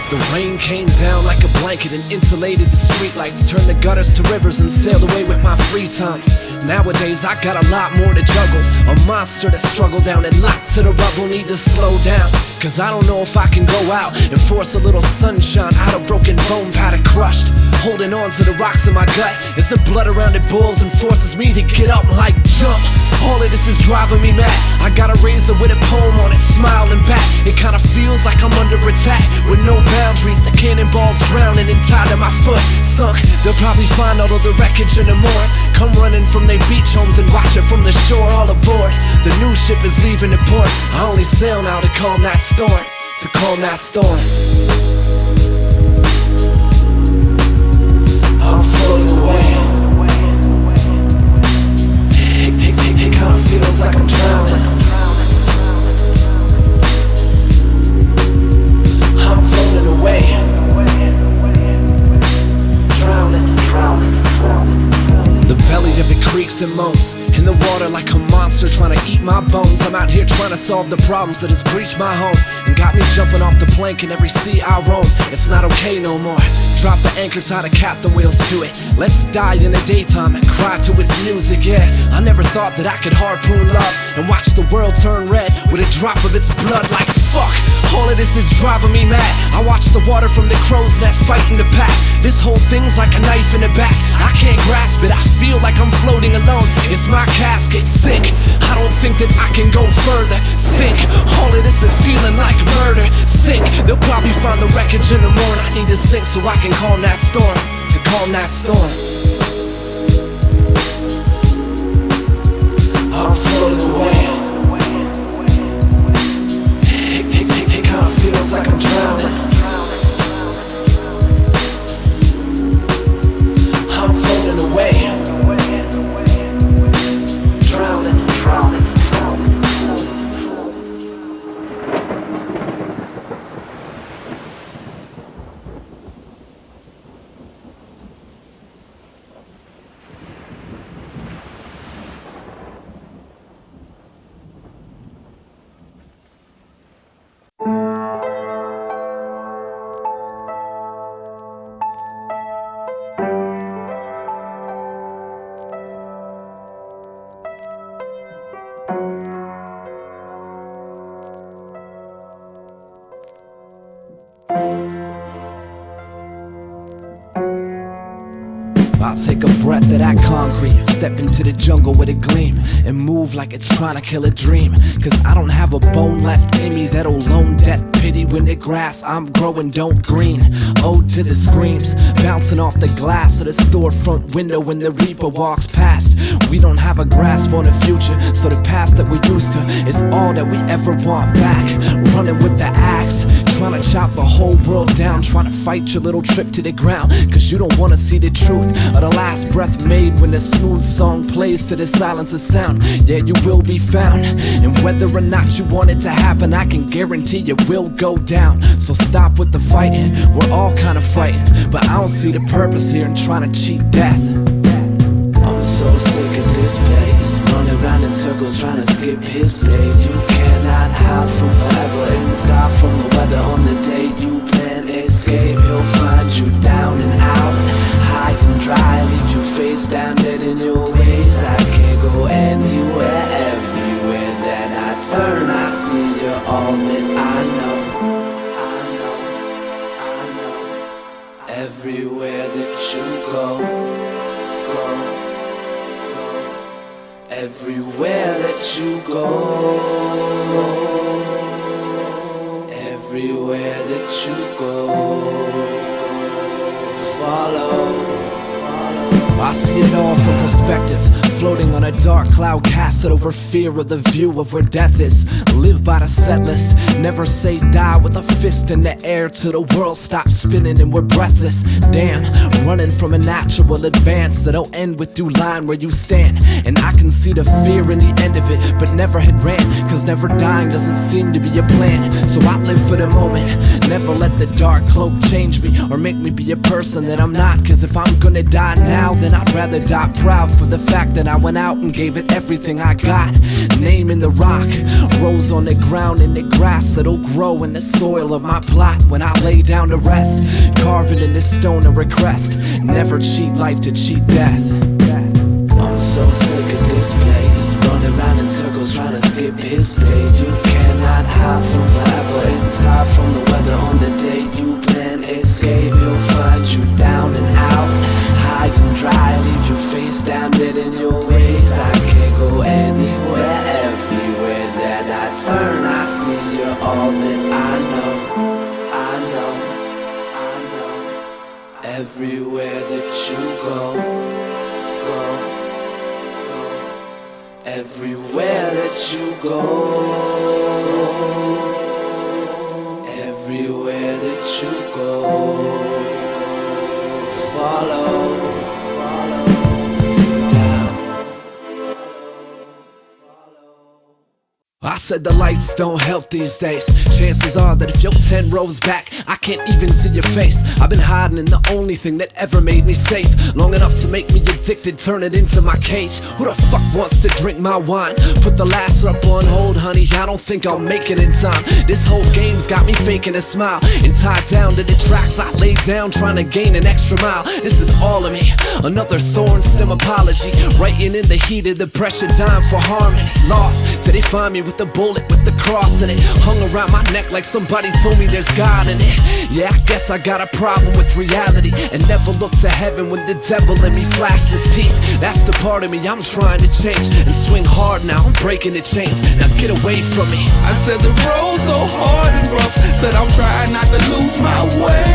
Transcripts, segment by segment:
The rain came down like a blanket and insulated the streetlights, turned the gutters to rivers and sailed away with my free time. Nowadays I got a lot more to juggle, a monster to struggle down and locked to the rubble, need to slow down. Cause I don't know if I can go out and force a little sunshine out of broken bone powder crushed. Holding on to the rocks in my gut as the blood around it boils and forces me to get up like jump. All of this is driving me mad. I got a razor with a poem on it, smiling back. It kinda feels like I'm under attack with no boundaries. The cannonballs drowning and tied to my foot sunk. They'll probably find all of the wreckage in the morning, come running from their beach homes and watch it from the shore. All aboard, the new ship is leaving the port. I only sail now to calm that storm, to calm that storm. I'm floating away. It kinda feels like I'm drowning. I'm floating away. Drowning, drowning, drowning. The belly of it creaks and moans in the water like a monster trying to eat my bones. I'm out here trying to solve the problems that has breached my home and got me jumping off the plank in every sea I roam. It's not okay no more. Drop the anchor, tie the captain wheels to it. Let's die in the daytime and cry to its music, yeah. I never thought that I could harpoon love and watch the world turn red with a drop of its blood. Like fuck, all of this is driving me mad. I watch the water from the crow's nest fighting the past. This whole thing's like a knife in the back. I can't grasp it, I feel like I'm floating alone. It's my casket, sink. I don't think that I can go further, sink. All of this is feeling like murder, sink. They'll probably find the wreckage in the morning. I need to sink so I can calm that storm, to calm that storm. I'm floating away. It kinda feels like I'm drowning. I'm floating away. Drowning, drowning, drowning. I'll take a breath of that concrete, step into the jungle with a gleam, and move like it's trying to kill a dream. Cause I don't have a bone left in me that'll loan death pity when the grass I'm growing don't green. Ode to the screams, bouncing off the glass of the storefront window when the reaper walks past. We don't have a grasp on the future, so the past that we used to is all that we ever want back. Running with the axe, trying to chop the whole world down, trying to fight your little trip to the ground. Cause you don't wanna see the truth of the last breath made when the smooth song plays to the silence of sound. Yeah, you will be found, and whether or not you want it to happen, I can guarantee it will go down. So stop with the fighting, we're all kinda frightened, but I don't see the purpose here in trying to cheat death. I'm so sick of this place, running around in circles trying to skip his blade. You cannot hide from forever, inside from the weather on the day you plan escape. He'll find you down and out, high and dry, leave your face down dead in your ways. I can't go anywhere, everywhere that I turn I see you're all that I know. Everywhere that you go, everywhere that you go, everywhere Everywhere that you go, follow. I see it all from perspective, floating on a dark cloud casted over fear of the view of where death is. Live by the set list, never say die with a fist in the air till the world stops spinning and we're breathless. Damn, running from a natural advance that'll end with you lying where you stand. And I can see the fear in the end of it, but never had ran, cause never dying doesn't seem to be a plan. So I live for the moment, never let the dark cloak change me or make me be a person that I'm not. Cause if I'm gonna die now, then I'd rather die proud for the fact that I went out and gave it everything I got. Name in the rock, rose on the ground in the grass that'll grow in the soil of my plot when I lay down to rest. Carving in this stone a crest, never cheat life to cheat death. I'm so sick of this place, running around in circles trying to skip his pay. You cannot hide from forever, inside from the weather on the day you plan escape. He'll find you down and out, high and dry, leave your face down dead in your ways. I can't go anywhere, everywhere that I turn I see you're all that I know. Everywhere that you go, everywhere that you go, everywhere that you go, follow you down. I said the lights don't help these days. Chances are that if you're 10 rows back, I can't even see your face. I've been hiding in the only thing that ever made me safe, long enough to make me addicted, turn it into my cage. Who the fuck wants to drink my wine? Put the last up on hold, honey, I don't think I'll make it in time. This whole game's got me faking a smile and tied down to the tracks I laid down, trying to gain an extra mile. This is all of me, another thorn stem apology, writing in the heat of the pressure, dying for harmony. Lost till they find me with the bullet with the cross in it, hung around my neck like somebody told me there's God in it. Yeah, I guess I got a problem with reality and never look to heaven when the devil in me flashed his teeth. That's the part of me I'm trying to change and swing hard now, I'm breaking the chains. Now get away from me. I said the road's so hard and rough, said I'm trying not to lose my way.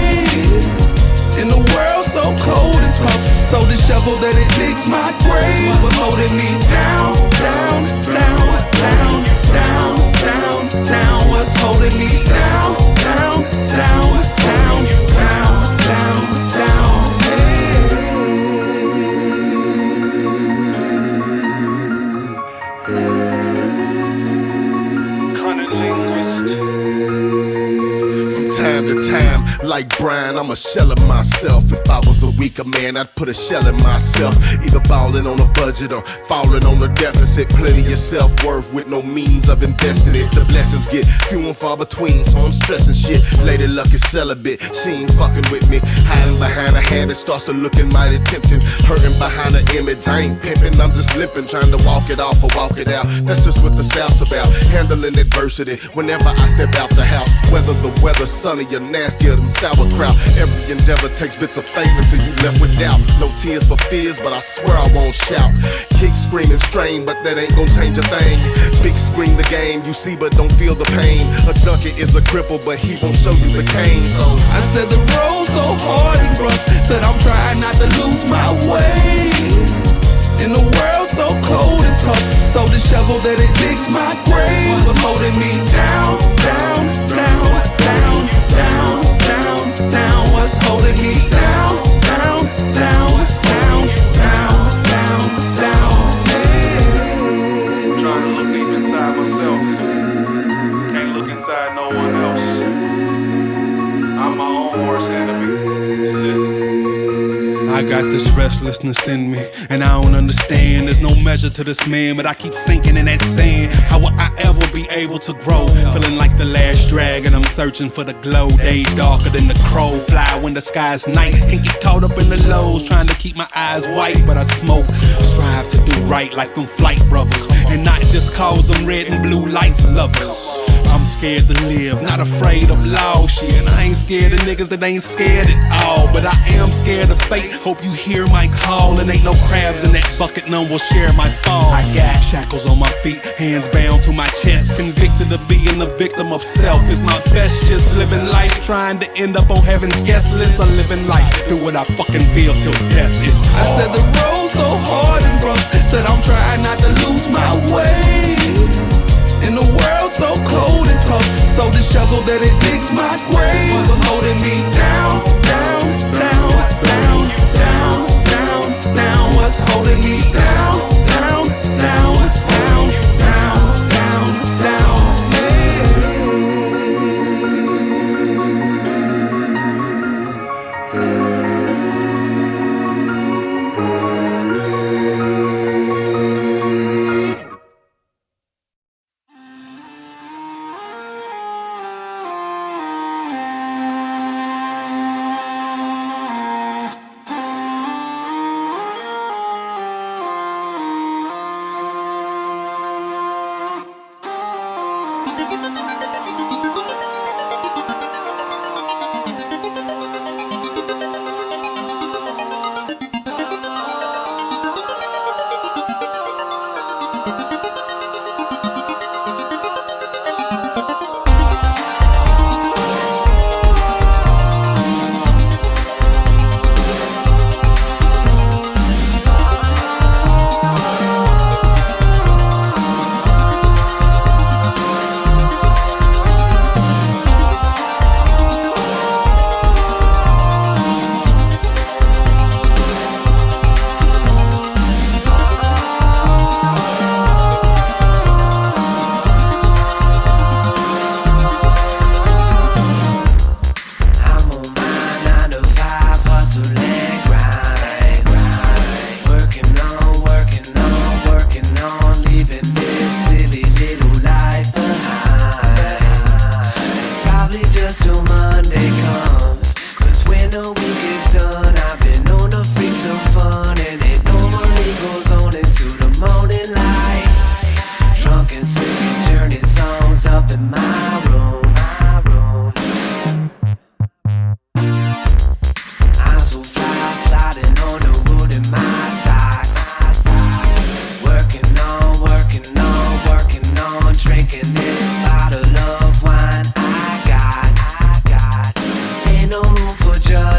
In the world so cold and tough, so the shovel that it digs my grave was holding me down, down, down, down, down, down, down. What's holding me down, down, down, down, down, down, down. Cunning linguist. From time to time, like Brian, I'm a shell of myself. If I was a weaker man, I'd put a shell in myself. Either balling on a budget or falling on a deficit. Plenty of self-worth with no means of investing it. The blessings get few and far between, so I'm stressing shit. Lady Luck is celibate, she ain't fucking with me. Hiding behind a habit starts to looking mighty tempting. Hurting behind an image, I ain't pimping, I'm just limping. Trying to walk it off or walk it out. That's just what the South's about. Handling adversity whenever I step out the house. Whether the weather's sunny or nastier than sauerkraut. Every endeavor takes bits of faith until you left with doubt. No tears for fears, but I swear I won't shout. Kick, scream, and strain, but that ain't gon' change a thing. Big screen the game, you see but don't feel the pain. A junkie is a cripple, but he won't show you the cane. So I said the road's so hard and rough, said I'm trying not to lose my way. In the world so cold and tough, so the shovel that it digs my grave was holding me down, down, down, down, down, down, down. What's holding me down, down, down, down, down, down, down. I'm trying to look deep inside myself. Can't look inside no one else. I'm my own worst enemy. I got this restlessness in me, and I don't understand. There's no measure to this man, but I keep sinking in that sand. How will I ever be able to grow? Feeling like the last dragon, I'm searching for the glow. Days darker than the crow, fly when the sky's night. Can't get caught up in the lows, trying to keep my eyes white, but I smoke. Strive to do right like them flight brothers, and not just cause them red and blue lights lovers. I'm scared to live, not afraid of law shit. And I ain't scared of niggas that ain't scared at all. But I am scared of fate. Hope you hear my call. And ain't no crabs in that bucket, none will share my fall. I got shackles on my feet, hands bound to my chest. Convicted of being a victim of self. It's not best just living life, trying to end up on heaven's guest list. Or living life, do what I fucking feel till death. It's hard. I said the road so hard and rough. Said I'm trying not to lose my way. In the world so cold and tough. So the shovel that it digs my grave was holding me down, down, down, down, down, down, down. What's holding me down, down, down, down, down, down, down,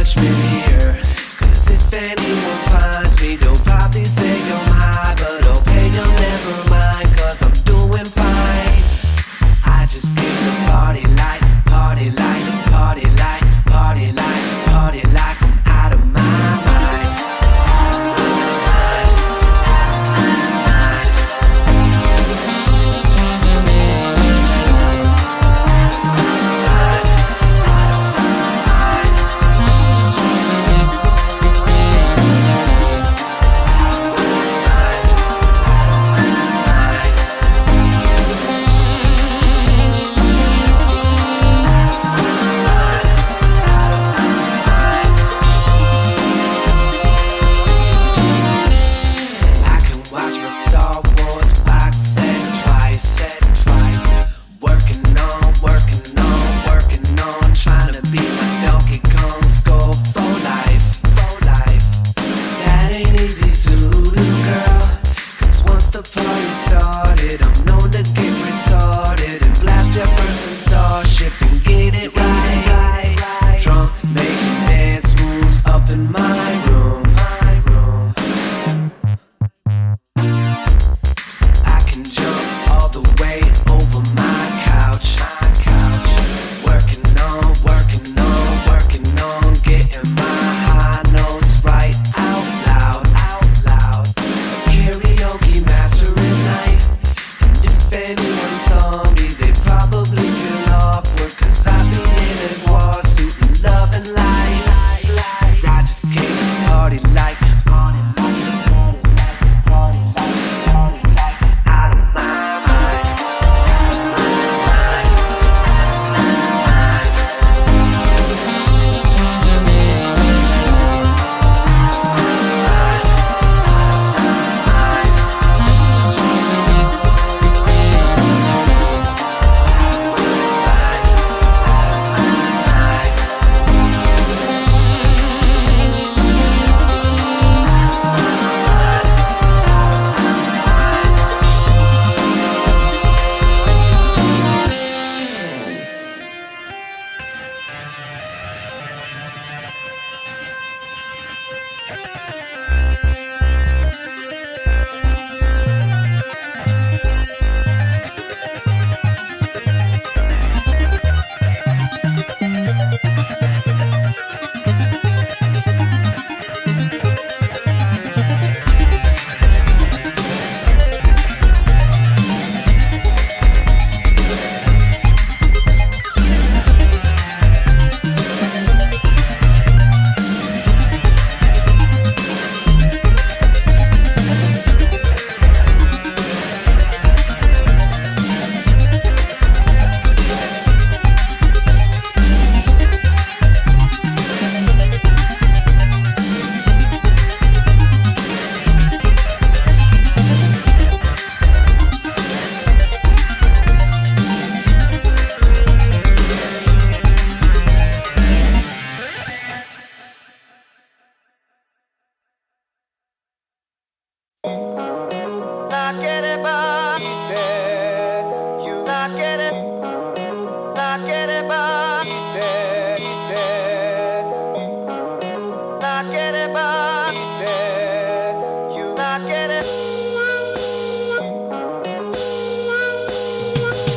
judgment here.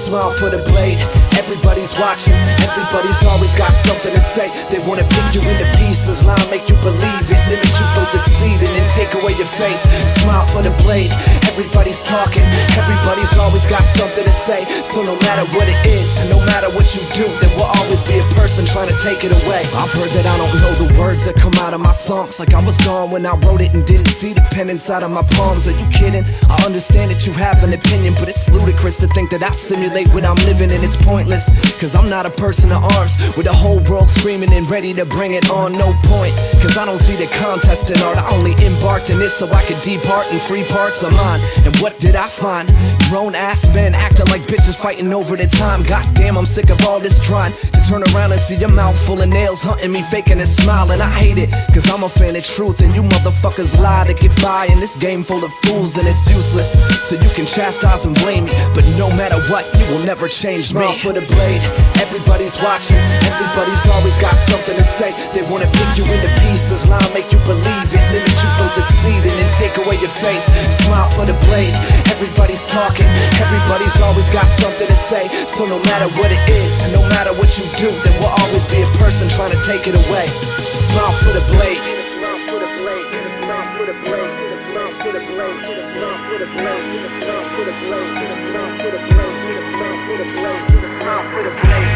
Smile for the blade. Everybody's watching, everybody's always got something to say. They wanna pick you into pieces, lie, make you believe it, limit you from succeeding and take away your faith. Smile for the blade. Everybody's talking, everybody's always got something to say. So no matter what it is, and no matter what you do, there will always be a person trying to take it away. I've heard that I don't know the words that come out of my songs, like I was gone when I wrote it and didn't see the pen inside of my palms. Are you kidding? I understand that you have an opinion, but it's ludicrous to think that I simulate what I'm living, and it's pointless, cause I'm not a person of arms with the whole world screaming and ready to bring it on. No point, cause I don't see the contest in art. I only embarked in this so I could depart in free parts of mine. And what did I find? Grown ass men acting like bitches fighting over the time. Goddamn, I'm sick of all this trying to turn around and see your mouth full of nails, hunting me, faking a smile. And I hate it, cause I'm a fan of truth, and you motherfuckers lie to get by in this game full of fools, and it's useless. So you can chastise and blame me, but no matter what, you will never change me. Smile for the blade. Everybody's watching, everybody's always got something to say. They wanna pick you into pieces, lie, make you believe it, limit you from succeeding and take away your faith. Smile for the blade. Everybody's talking, everybody's always got something to say. So no matter what it is, and no matter what you do, there will always be a person trying to take it away. Smile for the blade. Smile for the blade. Smile for the blade. Smile for the blade. Smile for the blade. Smile for the blade. Smile for the blade. Smile for the blade. Smile for the blade.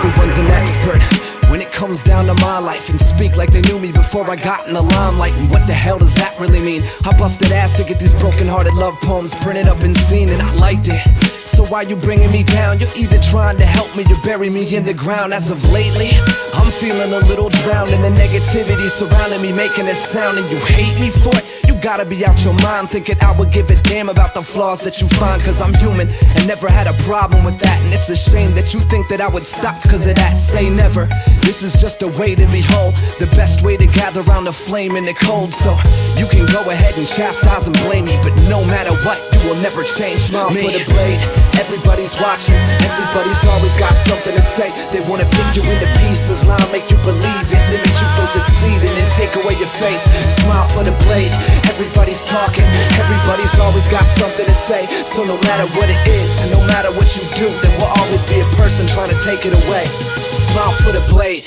Everyone's an expert when it comes down to my life, and speak like they knew me before I got in the limelight. And what the hell does that really mean? I busted ass to get these broken-hearted love poems printed up and seen, and I liked it. So why you bringing me down? You're either trying to help me or bury me in the ground. As of lately, I'm feeling a little drowned in the negativity surrounding me, making a sound, and you hate me for it? You gotta be out your mind thinking I would give a damn about the flaws that you find, cause I'm human and never had a problem with that. And it's a shame that you think that I would stop cause of that. Say never. This is just a way to be whole, the best way to gather around the flame in the cold. So you can go ahead and chastise and blame me, but no matter what, you will never change. Smile for the blade. Everybody's watching, everybody's always got something to say. They wanna pick you into pieces, lie, make you believe it, limit you from succeeding and take away your faith. Smile for the blade. Everybody's talking, everybody's always got something to say. So no matter what it is, and no matter what you do, there will always be a person trying to take it away. Smile for the blade.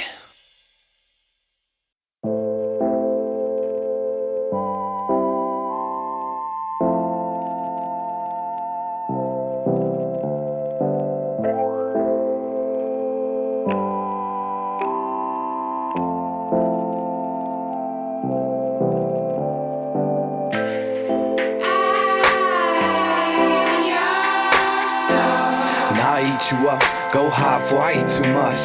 You up, go high before I eat too much.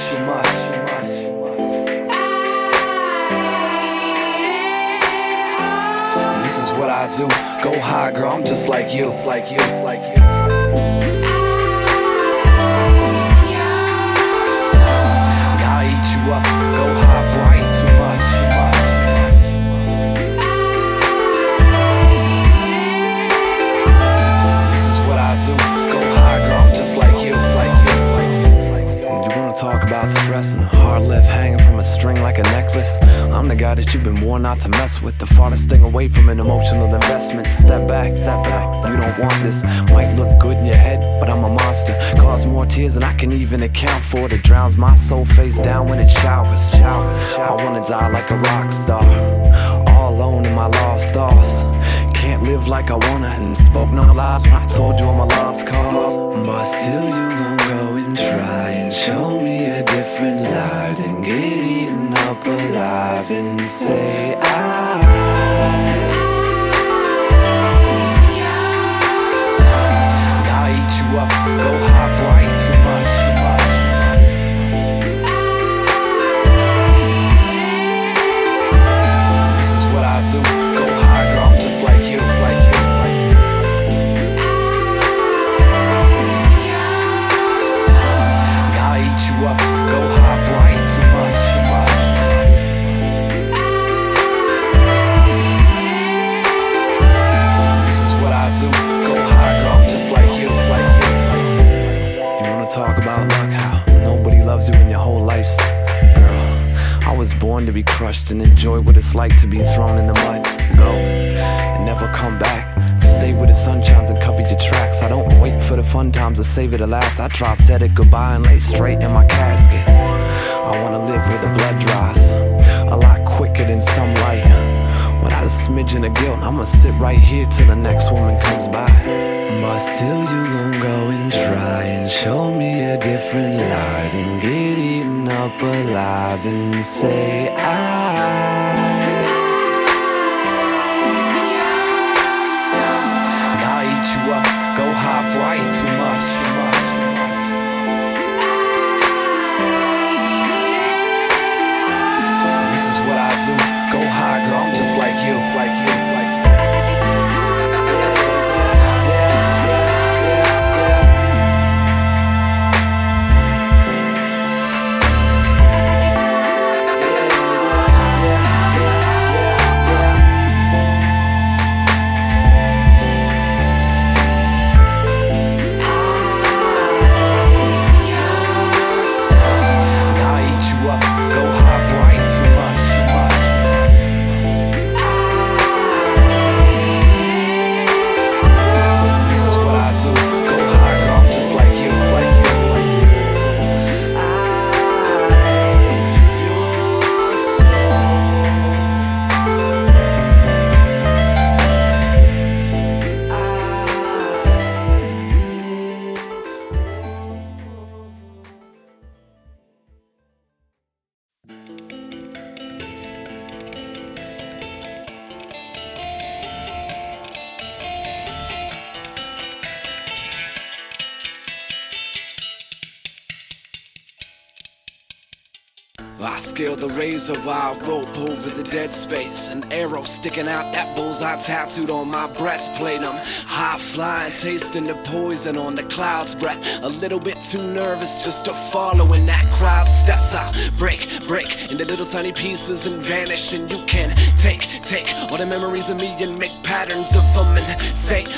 This is what I do. Go high, girl. I'm just like you. Now I eat you up, go high before I eat too much. This is what I do. Go high, girl. I'm just like you. Talk about stress and a heart left hanging from a string like a necklace. I'm the guy that you've been warned not to mess with, the farthest thing away from an emotional investment. Step back, you don't want this. Might look good in your head, but I'm a monster. Cause more tears than I can even account for. That drowns my soul face down when it showers. I wanna die like a rock star, all alone in my lost thoughts. Can't live like I wanna, and spoke no lies when I told you I'm a lost cause. But still you gon' go and try and show me a different light, and get eaten up alive and say Now I eat you up, go high before I eat too much. This is what I do. Go high, girl, I'm just like you. be crushed and enjoy what it's like to be thrown in the mud. Go and never come back. Stay where the sun shines and cover your tracks. I don't wait for the fun times to save it to last. I drop dead at goodbye and lay straight in my casket. I wanna live where the blood dries a lot quicker than some light. Without a smidgen of guilt, I'ma sit right here till the next woman comes by. But still you gon' go and try and show me a different light and get eaten up alive and say I'll eat you up, go high before I eat too much. This is what I do, go high girl, I'm just like you, like you, like you. I scaled the razor wire rope over the dead space. An arrow sticking out, that bullseye tattooed on my breastplate. I'm high flying, tasting the poison on the cloud's breath. A little bit too nervous just to follow when that crowd steps out. Break into little tiny pieces and vanish. And you can take all the memories of me and make patterns of them. And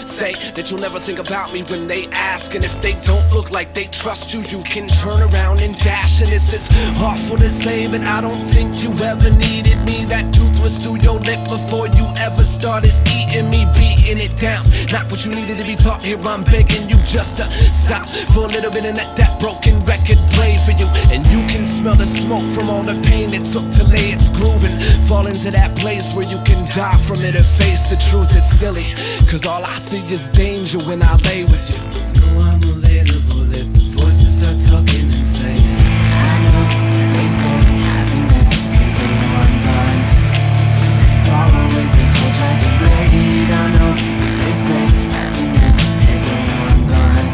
say that you'll never think about me when they ask. And if they don't look like they trust you, you can turn around and dash. And this is awful to say, but I don't think you ever needed me. That truth was through your lip before you ever started eating me, beating it down. Not what you needed to be taught here, I'm begging you just to stop for a little bit and let that broken record play for you. And you can smell the smoke from all the pain it took to lay its groove and fall into that place where you can die from it or face the truth. It's silly, cause all I see is danger when I lay with you. No, I'm available if the voices start talking and saying, I know they say happiness is a warm gun, sorrow is a cold jagged blade. I know that they say happiness is a warm gun.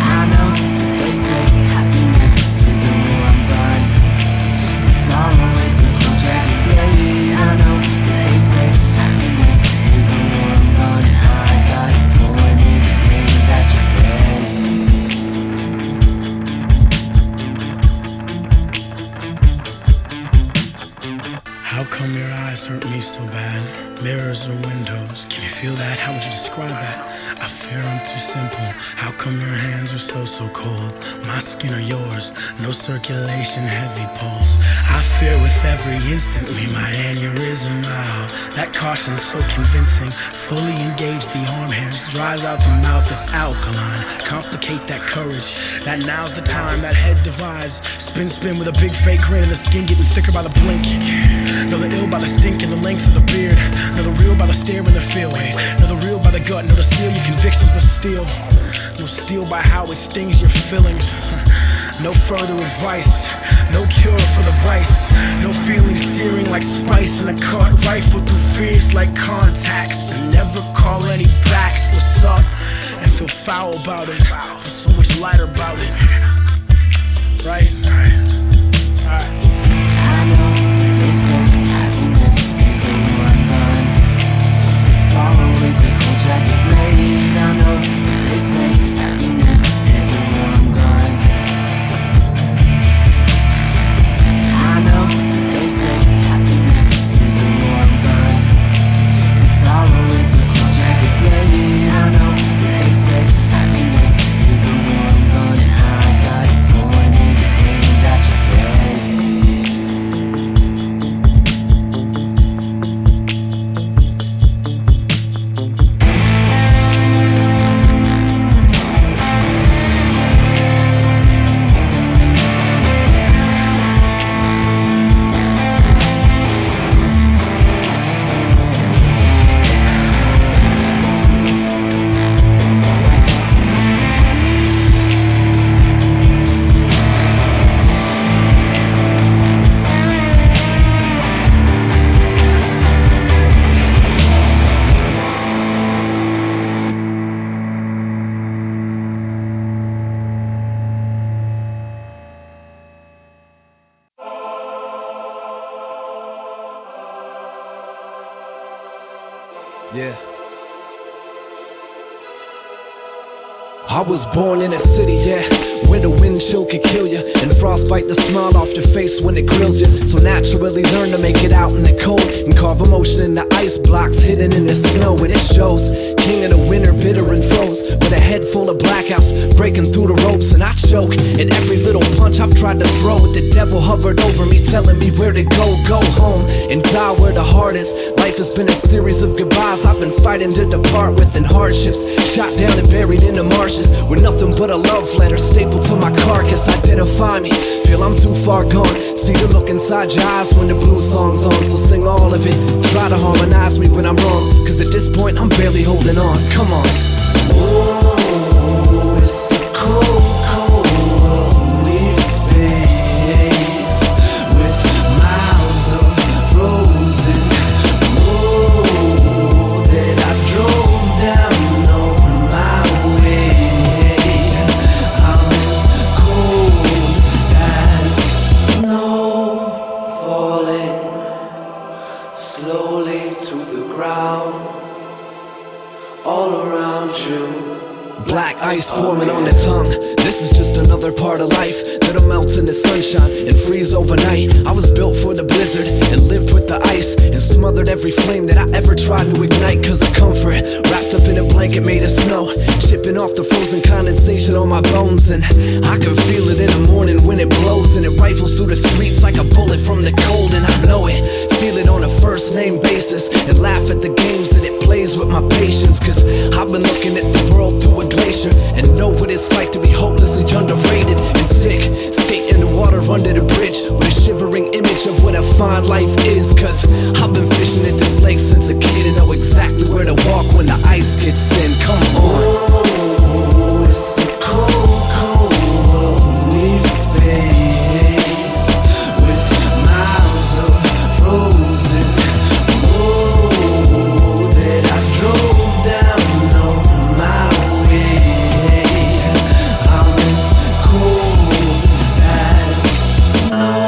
I know that they say happiness is a warm gun, sorrow is a cold jagged blade. I know that they say happiness is a warm gun, and I got it pointed aimed at your face. How come your eyes hurt me so bad? Mirrors or windows, can you feel that? How would you describe that? I fear I'm too simple. How come your hands are so cold? My skin or yours, no circulation, heavy pulse. I fear with every instant we might aneurysm out. That caution's so convincing. Fully engage the arm hairs, dries out the mouth, it's alkaline. Complicate that courage, that now's the time. That head divides, spin with a big fake grin, and the skin getting thicker by the blink. Know the ill by the stink and the length of the beard. Know the real by the stare in the field. Know the real by the gut. Know the seal your convictions but still. No steel by how it stings your feelings. No further advice. No cure for the vice. No feelings searing like spice in a cart rifle through fears like contacts. And never call any backs. What's up? And feel foul about it, but so much lighter about it. Right? Alright. I know that they say happiness is a warm gun, and sorrow is a cold jagged blade. I know that they say happiness is a warm gun. I know that they say happiness is a warm gun, and sorrow is a cold jagged blade. I know that they say happiness is a warm gun, and I got it pointed aimed at you. Yeah. I was born in a city, yeah, where the wind chill could kill you, and frostbite the smile off your face when it grills you. So naturally learn to make it out in the cold, and carve emotion in the ice blocks hidden in the snow. And it shows, king of the winter, bitter and froze, with a head full of blackouts, breaking through the ropes. And I choke at every little punch I've tried to throw, with the devil hovered over me, telling me where to go home, and die where the heart is. Life has been a series of goodbyes I've been fighting to depart with, and hardships, shot down and buried in the marshes, with nothing but a love letter stapled to my carcass. Identify me, feel I'm too far gone, see the look inside your eyes when the blues song's on. So sing all of it, try to harmonize me when I'm wrong, cause at this point I'm barely holding on. Come on. Oh, it's a cold, cold world we face, with miles of frozen road that I drove down on my way. I'm as cold as snow falling slowly to the ground all around you. Black ice forming on the tongue. This is just another part of life that'll melt in the sunshine and freeze overnight. I was built for the blizzard and lived with the ice, and smothered every flame that I ever tried to ignite. Cause of comfort, wrapped up in a blanket made of snow, chipping off the frozen condensation on my bones. And I can feel it in the morning when it blows, and it rifles through the streets like a bullet from the cold. And I know it, feel it on a first name basis, and laugh at the games that it plays with my patience. Cause I've been looking at the world through a glacier, and know what it's like to be hopelessly underrated and sick, skating the water under the bridge with a shivering image of what a fine life is. Cause I've been fishing at this lake since a kid, and know exactly where to walk when the ice gets thin. Come on. Oh, it's a cold, cold world we face, with miles of frozen road that I drove down on my way. I'm as cold as snow.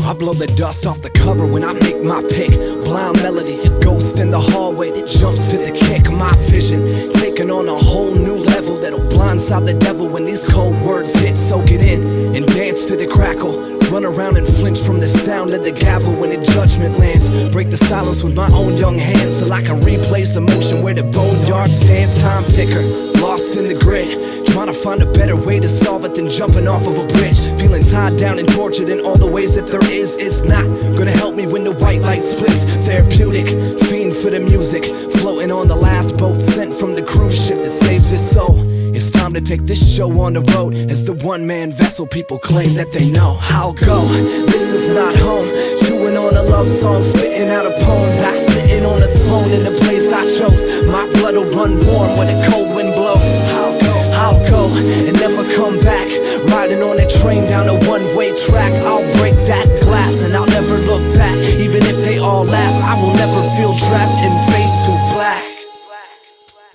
I blow the dust off the cover when I make my pick. Blind melody, a ghost in the hallway that jumps to the kick. My vision taking on a whole new level that'll blindside the devil when these cold words hit. So get in and dance to the crackle. Run around and flinch from the sound of the gavel when the judgment lands. Break the silence with my own young hands till I can replace the motion where the boneyard stands. Time ticker, lost in the grid, trying to find a better way to solve it than jumping off of a bridge. Feeling tied down and tortured in all the ways that there is. It's not gonna help me when the white light splits. Therapeutic, fiend for the music, floating on the last boat sent from the cruise ship that saves your soul. It's time to take this show on the road as the one-man vessel people claim that they know. I'll go, this is not home. Chewing on a love song, spitting out a poem. Not sitting on a throne in the place I chose. My blood will run warm when the cold wind blows. I'll go and never come back. Riding on a train down a one-way track. I'll break that glass and I'll never look back. Even if they all laugh, I will never feel trapped in fade to black.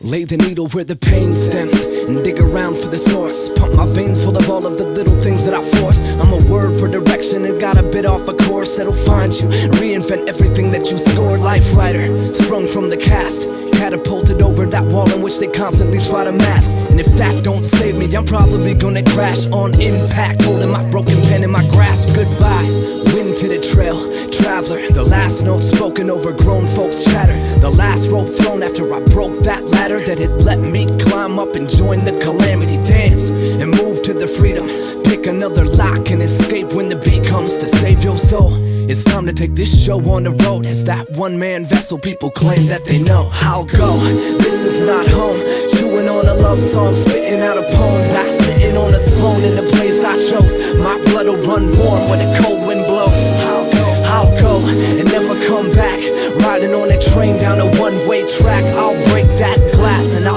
Lay the needle where the pain stems and dig around for the source. Pump my veins full of all of the little things that I force. I'm a word for direction and got a bit off a course that'll find you. Reinvent everything that you scored. Life writer, sprung from the cast, catapulted over that wall in which they constantly try to mask. And if that don't save me, I'm probably gonna crash on impact, holding my broken pen in my grasp. Goodbye, wind to the trail, traveler. The last note spoken over grown folks' chatter. The last rope thrown after I broke that ladder that had let me climb up and join the calamity. Dance and move to the freedom. Pick another lock and escape when the beat comes to save your soul. It's time to take this show on the road as that one-man vessel people claim that they know. I'll go, this is not home. Chewing on a love song, spitting out a poem. That's sitting on a throne in the place I chose. My blood will run warm when the cold wind blows. I'll go and never come back. Riding on a train down a one-way track. I'll break that glass and I'll